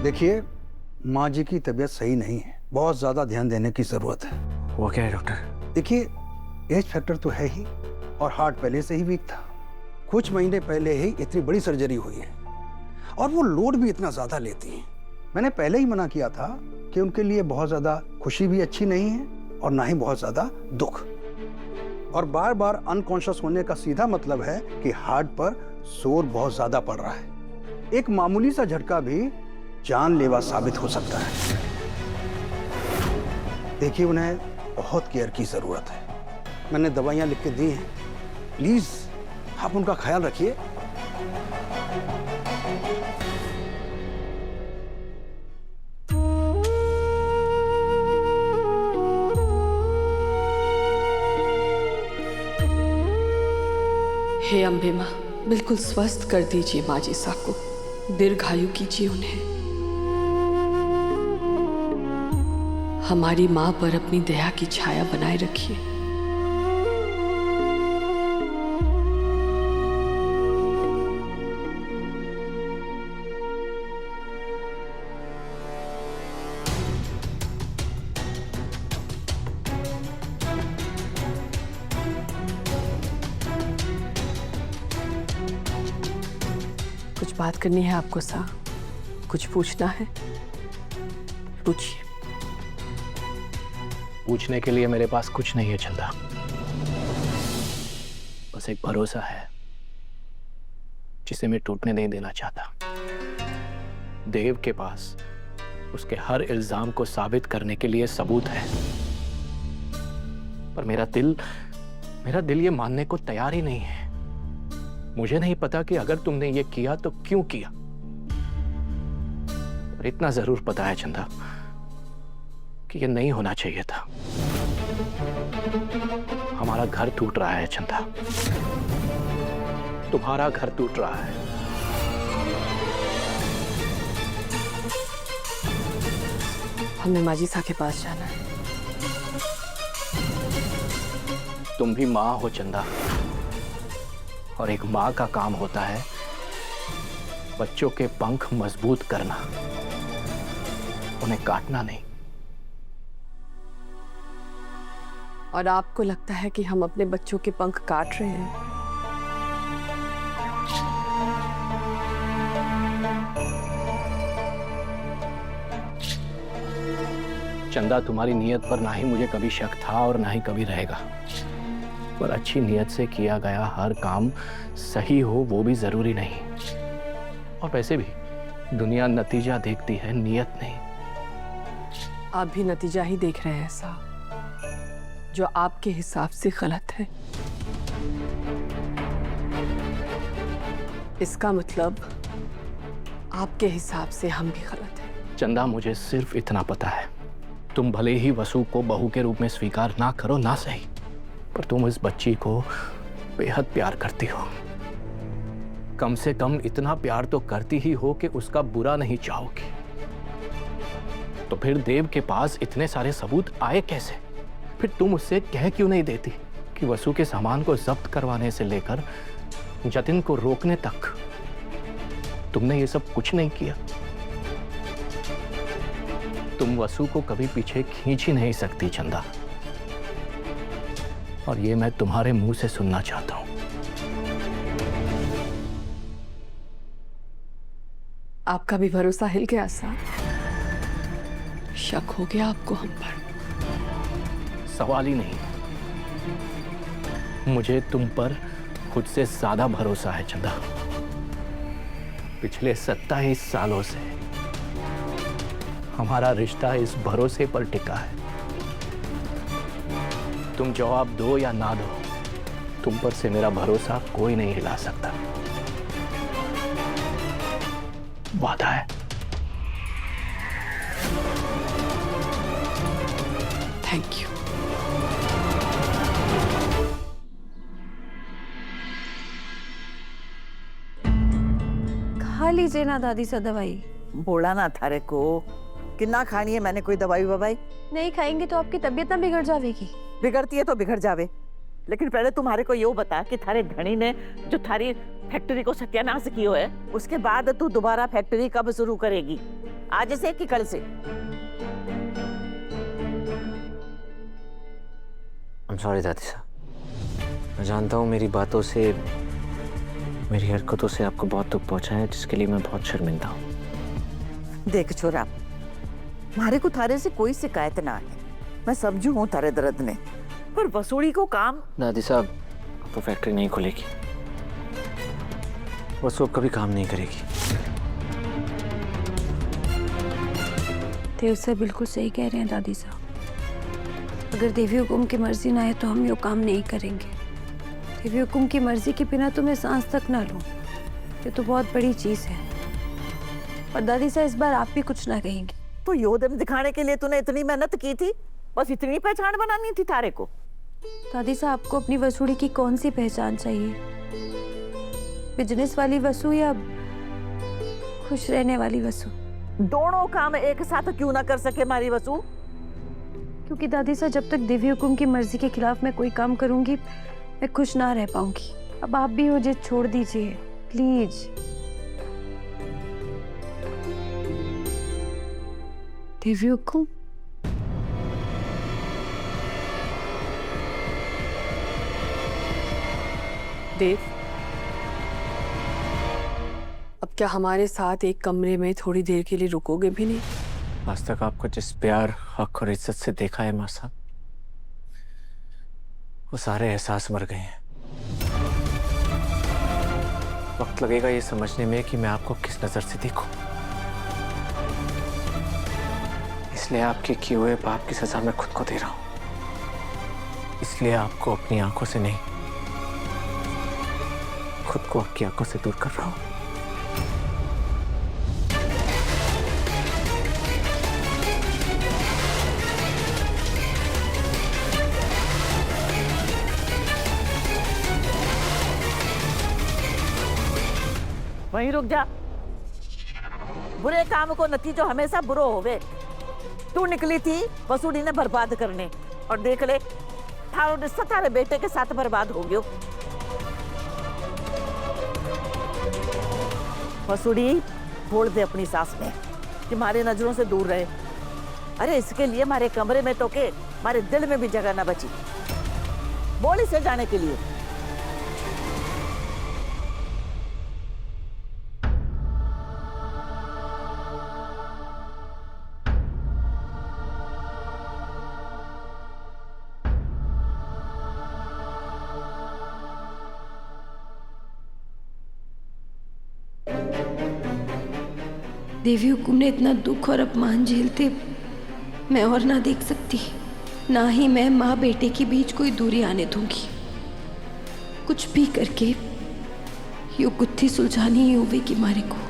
देखिए, माँ जी की तबीयत सही नहीं है, बहुत ज्यादा ध्यान देने की जरूरत है। वो क्या है डॉक्टर? देखिए, एज फैक्टर तो है ही और हार्ट पहले से ही वीक था। कुछ महीने पहले ही इतनी बड़ी सर्जरी हुई है और वो लोड भी इतना ज्यादा लेती हैं। मैंने पहले ही मना किया था कि उनके लिए बहुत ज्यादा खुशी भी अच्छी नहीं है और ना ही बहुत ज्यादा दुख। और बार बार अनकॉन्शियस होने का सीधा मतलब है कि हार्ट पर जोर बहुत ज्यादा पड़ रहा है। एक मामूली सा झटका भी जानलेवा साबित हो सकता है। देखिए, उन्हें बहुत केयर की जरूरत है। मैंने दवाइयां लिख के दी हैं, प्लीज आप उनका ख्याल रखिए। हे अम्बे माँ, बिल्कुल स्वस्थ कर दीजिए माँ जी साहब को, दीर्घायु कीजिए उन्हें। हमारी माँ पर अपनी दया की छाया बनाए रखिए। कुछ बात करनी है आपको सा? कुछ पूछना है? पूछिए। पूछने के लिए मेरे पास कुछ नहीं है चंदा, बस एक भरोसा है जिसे मैं टूटने नहीं देना चाहता। देव के पास उसके हर इल्जाम को साबित करने के लिए सबूत है, पर मेरा दिल ये मानने को तैयार ही नहीं है। मुझे नहीं पता कि अगर तुमने ये किया तो क्यों किया, पर इतना जरूर पता है चंदा कि ये नहीं होना चाहिए था। हमारा घर टूट रहा है चंदा, तुम्हारा घर टूट रहा है। हमें माजी सा के पास जाना है। तुम भी मां हो चंदा, और एक मां का काम होता है बच्चों के पंख मजबूत करना, उन्हें काटना नहीं। और आपको लगता है कि हम अपने बच्चों के पंख काट रहे हैं? चंदा, तुम्हारी नीयत पर ना ही मुझे कभी शक था और ना ही कभी रहेगा, पर अच्छी नीयत से किया गया हर काम सही हो वो भी जरूरी नहीं। और वैसे भी दुनिया नतीजा देखती है, नीयत नहीं। आप भी नतीजा ही देख रहे हैं साहब, जो आपके हिसाब से गलत है। इसका मतलब आपके हिसाब से हम भी गलत हैं। चंदा, मुझे सिर्फ इतना पता है, तुम भले ही वसु को बहू के रूप में स्वीकार ना करो ना सही, पर तुम इस बच्ची को बेहद प्यार करती हो। कम से कम इतना प्यार तो करती ही हो कि उसका बुरा नहीं चाहोगी। तो फिर देव के पास इतने सारे सबूत आए कैसे? फिर तुम उससे कह क्यों नहीं देती कि वसु के सामान को जब्त करवाने से लेकर जतिन को रोकने तक तुमने ये सब कुछ नहीं किया? तुम वसु को कभी पीछे खींच ही नहीं सकती चंदा, और ये मैं तुम्हारे मुंह से सुनना चाहता हूं। आपका भी भरोसा हिल गया साहब? शक हो गया आपको हम पर? सवाल ही नहीं, मुझे तुम पर खुद से ज्यादा भरोसा है चंदा। पिछले 27 सालों से हमारा रिश्ता इस भरोसे पर टिका है। तुम जवाब दो या ना दो, तुम पर से मेरा भरोसा कोई नहीं हिला सकता। वादा है। Thank you. खा लीजिए ना दादी सा दवाई। बोला ना थारे को कि ना खानी है मैंने कोई दवाई ववाई। नहीं खाएंगे तो आपकी तबीयत ना बिगड़ जाएगी। बिगड़ती है तो बिगड़ जावे, लेकिन पहले तुम्हारे को यो बता कि थारे धनी ने जो थारी फैक्ट्री को सत्यानाश कियो है, उसके बाद तू दोबारा फैक्ट्री कब शुरू करेगी? आज से कि कल से? I'm sorry दादी साहब, मैं जानता हूँ मेरी बातों से, मेरी हरकतों से आपको बहुत दुख पहुंचा है, जिसके लिए मैं बहुत शर्मिंदा हूँ। देख छोरा, मारे को थारे से कोई शिकायत ना है, मैं समझू हूँ थारे दर्द ने, पर वसूड़ी को काम। दादी साहब, तो फैक्ट्री नहीं खुलेगी, वसू अब कभी काम नहीं करेगी। देव सर बिल्कुल सही कह रहे हैं दादी साहब। अगर देवी हुकुम की मर्जी ना है तो हम ये काम नहीं करेंगे। देवी हुकुम की मर्जी के बिना तो मैं सांस तक ना लूं, ये तो बहुत बड़ी चीज है। और दादी साहब इस बार आप भी कुछ ना कहेंगे। तो योदन दिखाने के लिए तूने इतनी मेहनत की थी, बस इतनी पहचान बनानी थी थारे को? दादी साहब आपको अपनी वसूड़ी की कौन सी पहचान चाहिए? बिजनेस वाली वसू या खुश रहने वाली वसू? दोनों काम एक साथ क्यों ना कर सके मारी वसू? क्योंकि दादी साहब जब तक देवी हुकुम की मर्जी के खिलाफ मैं कोई काम करूंगी मैं खुश ना रह पाऊंगी। अब आप भी मुझे छोड़ दीजिए प्लीज। देवी हुकुम, देव, अब क्या हमारे साथ एक कमरे में थोड़ी देर के लिए रुकोगे भी नहीं? आज तक आपको जिस प्यार, हक और इज्जत से देखा है माँ साहब, वो सारे एहसास मर गए हैं। वक्त लगेगा ये समझने में कि मैं आपको किस नजर से देखूं। इसलिए आपके किए हुए पाप की सजा मैं खुद को दे रहा हूं। इसलिए आपको अपनी आंखों से नहीं, खुद को आपकी आंखों से दूर कर रहा हूं। वहीं रुक जा। बुरे काम को नतीजो हमेशा बुरो होवे। तू निकली थी वसूड़ी ने बर्बाद करने, और देख ले थारो रिश्ता थारे बेटे के साथ बर्बाद हो गयो। वसूड़ी बोल दे अपनी सास ने कि मारे नजरों से दूर रहे। अरे इसके लिए मारे कमरे में तो के मारे दिल में भी जगह न बची, बोल इसे जाने के लिए। देवी हुकुम ने इतना दुख और अपमान झेलते मैं और ना देख सकती, ना ही मैं माँ बेटे के बीच कोई दूरी आने दूंगी। कुछ भी करके ये गुत्थी सुलझानी ही होगी मारे को।